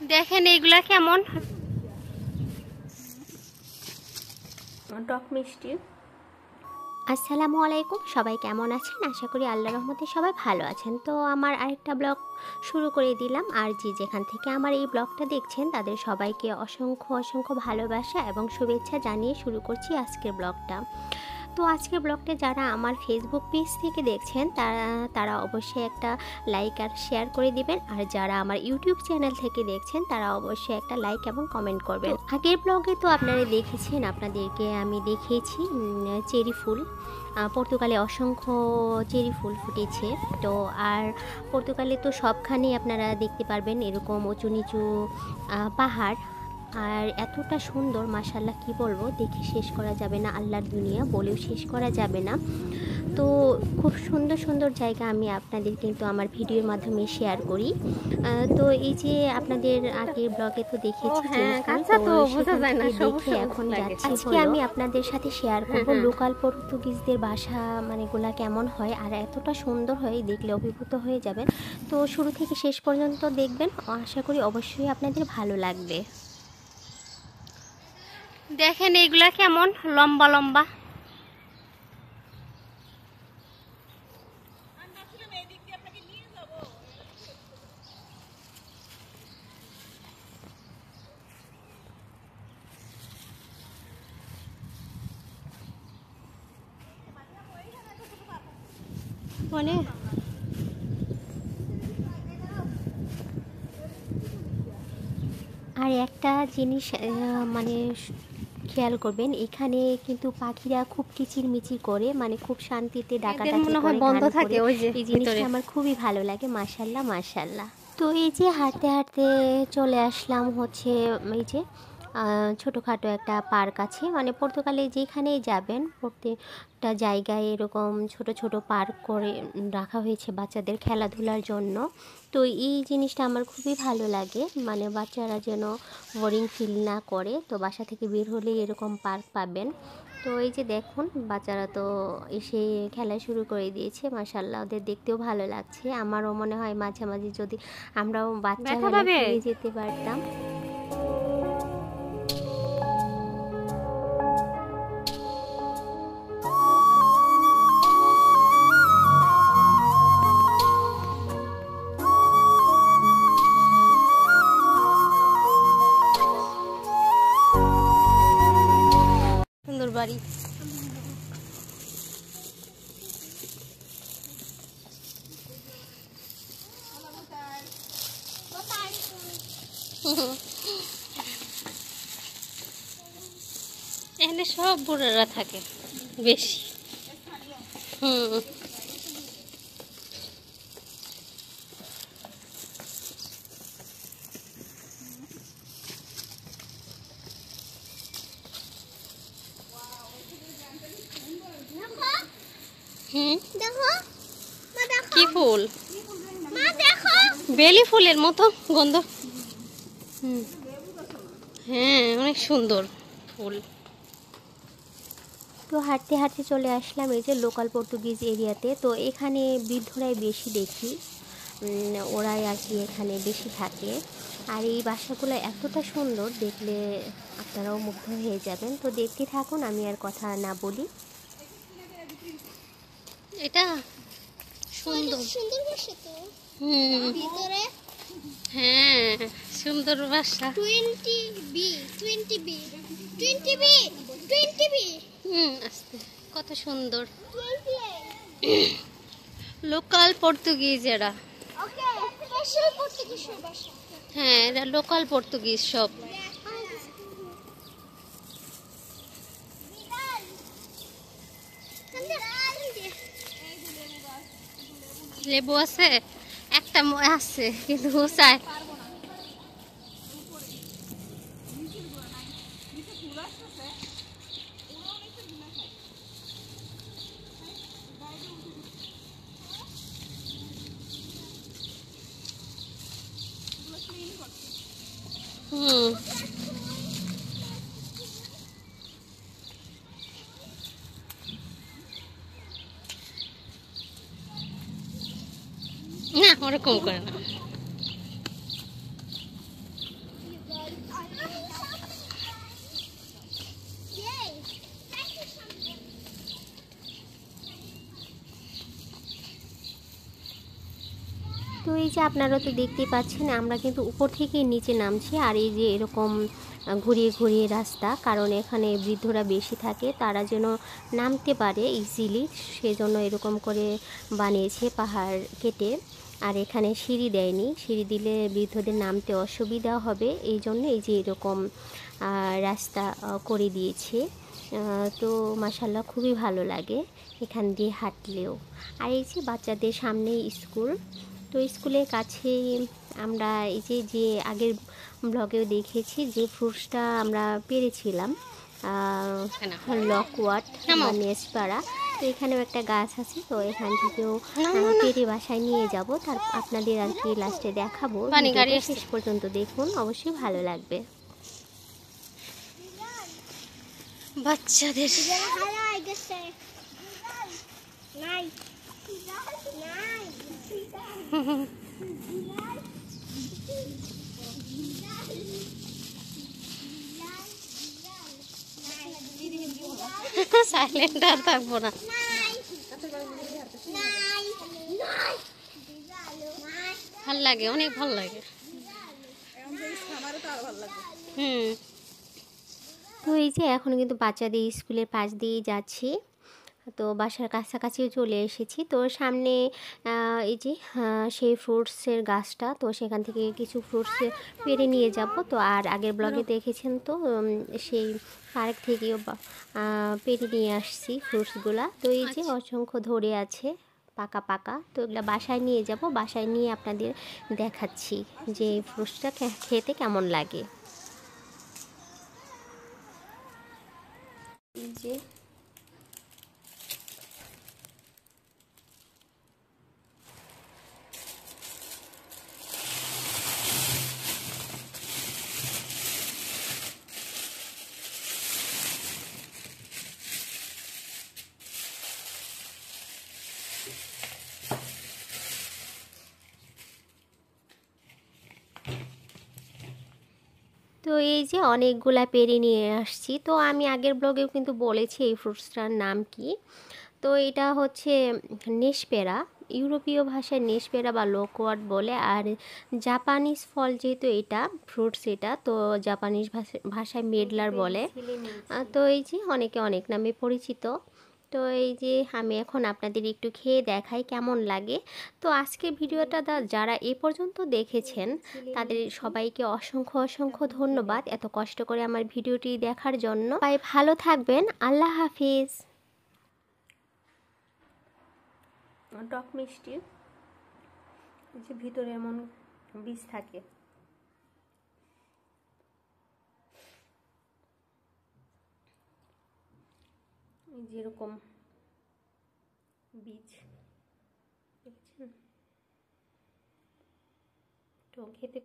দেখেন এইগুলা কেমন টক মিষ্টি। আসসালামু আলাইকুম, সবাই কেমন আছেন? আশা করি আল্লাহর রহমতে সবাই ভালো আছেন। তো আমার আরেকটা ব্লগ শুরু করে দিলাম। আর যেখান থেকে আমার এই ব্লগটা দেখছেন তাদের সবাইকে অসংখ্য অসংখ্য ভালোবাসা এবং শুভেচ্ছা জানিয়ে শুরু করছি আজকের ব্লগটা। তো আজকের ব্লগটা যারা আমার ফেসবুক পেজ থেকে দেখছেন তারা অবশ্যই একটা লাইক আর শেয়ার করে দিবেন, আর যারা আমার ইউটিউব চ্যানেল থেকে দেখছেন তারা অবশ্যই একটা লাইক এবং কমেন্ট করবেন। আগের ব্লগে তো আপনারা দেখেছেন, আপনাদেরকে আমি দেখিয়েছি চেরি ফুল। পর্তুগালে অসংখ্য চেরি ফুল ফুটেছে। তো আর পর্তুগালে তো সবখানেই আপনারা দেখতে পারবেন এরকম উঁচু নিচু পাহাড়, আর এতটা সুন্দর মাশাআল্লাহ, কি বলবো, দেখে শেষ করা যাবে না, আল্লাহর দুনিয়া বলেও শেষ করা যাবে না। তো খুব সুন্দর সুন্দর জায়গা আমি আপনাদের কিন্তু আমার ভিডিওর মাধ্যমে শেয়ার করি। তো এই যে আপনাদের আগের ব্লগে তো দেখেছি এখন যাচ্ছি। আজকে আমি আপনাদের সাথে শেয়ার করব লোকাল পর্তুগিজদের বাসা মানে গুলা কেমন হয়, আর এতটা সুন্দর হয় দেখলে অভিভূত হয়ে যাবেন। তো শুরু থেকে শেষ পর্যন্ত দেখবেন, আশা করি অবশ্যই আপনাদের ভালো লাগবে। দেখেন এইগুলা কেমন লম্বা লম্বা। মানে আর একটা জিনিস মানে খেয়াল করবেন, এখানে কিন্তু পাখিরা খুব কিচিরমিচির করে, মানে খুব শান্তিতে ডাকাডাকি করে, বন্ধ থাকে। ওই যে এই জিনিসটা আমার খুবই ভালো লাগে। মাশাআল্লাহ মাশাআল্লাহ। তো এই যে হাঁটতে হাঁটতে চলে আসলাম হচ্ছে এই যে ছোটোখাটো একটা পার্ক আছে, মানে পর্তুগালে যেখানেই যাবেন প্রত্যেকটা জায়গায় এরকম ছোট ছোট পার্ক করে রাখা হয়েছে বাচ্চাদের খেলাধুলার জন্য। তো এই জিনিসটা আমার খুবই ভালো লাগে, মানে বাচ্চারা যেন বোরিং ফিল না করে। তো বাসা থেকে বের হলেই এরকম পার্ক পাবেন। তো এই যে দেখুন বাচ্চারা তো এসে খেলা শুরু করে দিয়েছে, মাশাআল্লাহ ওদের দেখতেও ভালো লাগছে। আমারও মনে হয় মাঝে মাঝে যদি আমরাও বাচ্চা হলে যেতে পারতাম। সুন্দর বাড়ি। এখানে সব বুড়ারা থাকে বেশি। কি ফুল? বেলি ফুলের মতো গন্ধ। হ্যাঁ, অনেক সুন্দর ফুল। তো হাঁটতে হাঁটতে চলে আসলাম এই যে লোকাল পর্তুগিজ এরিয়াতে। তো এখানে বৃদ্ধরাই বেশি দেখি, ওরাই আর কি এখানে বেশি থাকে। আর এই বাসাগুলো এতটা সুন্দর, দেখলে আপনারাও মুগ্ধ হয়ে যাবেন। তো দেখতে থাকুন, আমি আর কথা না বলি। এটা সুন্দর সুন্দর বাসা তো। ভিতরে হ্যাঁ সুন্দর বাসা। 20 বি আস্তে কত সুন্দর লোকাল পর্তুগিজ এরা। হ্যাঁ এরা লোকাল পর্তুগিজ সব। লেবু আছে একটা আছে কিন্তু চাই। না ওরকম করে না। যে আপনারা তো দেখতেই পাচ্ছেন আমরা কিন্তু উপর থেকে নিচে নামছি, আর এই যে এরকম ঘুরিয়ে ঘুরিয়ে রাস্তা, কারণ এখানে বৃদ্ধরা বেশি থাকে, তারা যেন নামতে পারে ইজিলি, সেজন্য এরকম করে বানিয়েছে পাহাড় কেটে। আর এখানে সিঁড়ি দেয়নি, সিঁড়ি দিলে বৃদ্ধদের নামতে অসুবিধা হবে, এই জন্য এই যে এরকম রাস্তা করে দিয়েছে। তো মাশাল্লাহ খুবই ভালো লাগে এখান দিয়ে হাঁটলেও। আর এই যে বাচ্চাদের সামনেই স্কুল, তো স্কুলের কাছেই আমরা এই যে আগের ব্লগেও দেখেছি যে ফ্রুটসটা আমরা পেরেছিলাম, লকওয়াট বা নেসপাড়া। তো এখানেও একটা গাছ আছে, তো এখান থেকেও পেরে বাসায় নিয়ে যাব, তার আপনাদের আর কি লাস্টে দেখাবো। শেষ পর্যন্ত দেখুন, অবশ্যই ভালো লাগবে। বাচ্চাদের সাইলেন্ট আর থাকবো না। ভাল লাগে, অনেক ভাল লাগে। তো এই যে এখন কিন্তু বাচ্চাদের স্কুলের পাশ দিয়ে যাচ্ছি, তো বাসার কাছাকাছিও চলে এসেছি। তো সামনে এই যে সেই ফ্রুটসের গাছটা, তো সেখান থেকে কিছু ফ্রুটস পেরে নিয়ে যাব। তো আর আগের ব্লগে দেখেছেন তো সেই পার্ক থেকেও পেরে নিয়ে আসছি ফ্রুটসগুলা। তো এই যে অসংখ্য ধরে আছে পাকা পাকা, তো এগুলো বাসায় নিয়ে যাব, বাসায় নিয়ে আপনাদের দেখাচ্ছি যে এই ফ্রুটসটা খেতে কেমন লাগে। এই যে তো এই যে অনেকগুলা পেরে নিয়ে আসছি। তো আমি আগের ব্লগেও কিন্তু বলেছি এই ফ্রুটসটার নাম কি। তো এটা হচ্ছে নেসপেরা, ইউরোপীয় ভাষায় নেসপেরা বা লোকওয়াট বলে, আর জাপানিজ ফল যেহেতু এটা ফ্রুটস, এটা তো জাপানিজ ভাষায় মেডলার বলে। তো এই যে অনেকে অনেক নামে পরিচিত। তো এই যে আমি এখন আপনাদের একটু খেয়ে দেখাই কেমন লাগে। তো আজকের ভিডিওটা যারা এ পর্যন্ত দেখেছেন তাদের সবাইকে অসংখ্য অসংখ্য ধন্যবাদ এত কষ্ট করে আমার ভিডিওটি দেখার জন্য। সবাই ভালো থাকবেন, আল্লাহ হাফিজ। টক মিষ্টি, যে ভিতরে এমন বীজ থাকে, যেরকম বীজ দেখছেন, তো খেতে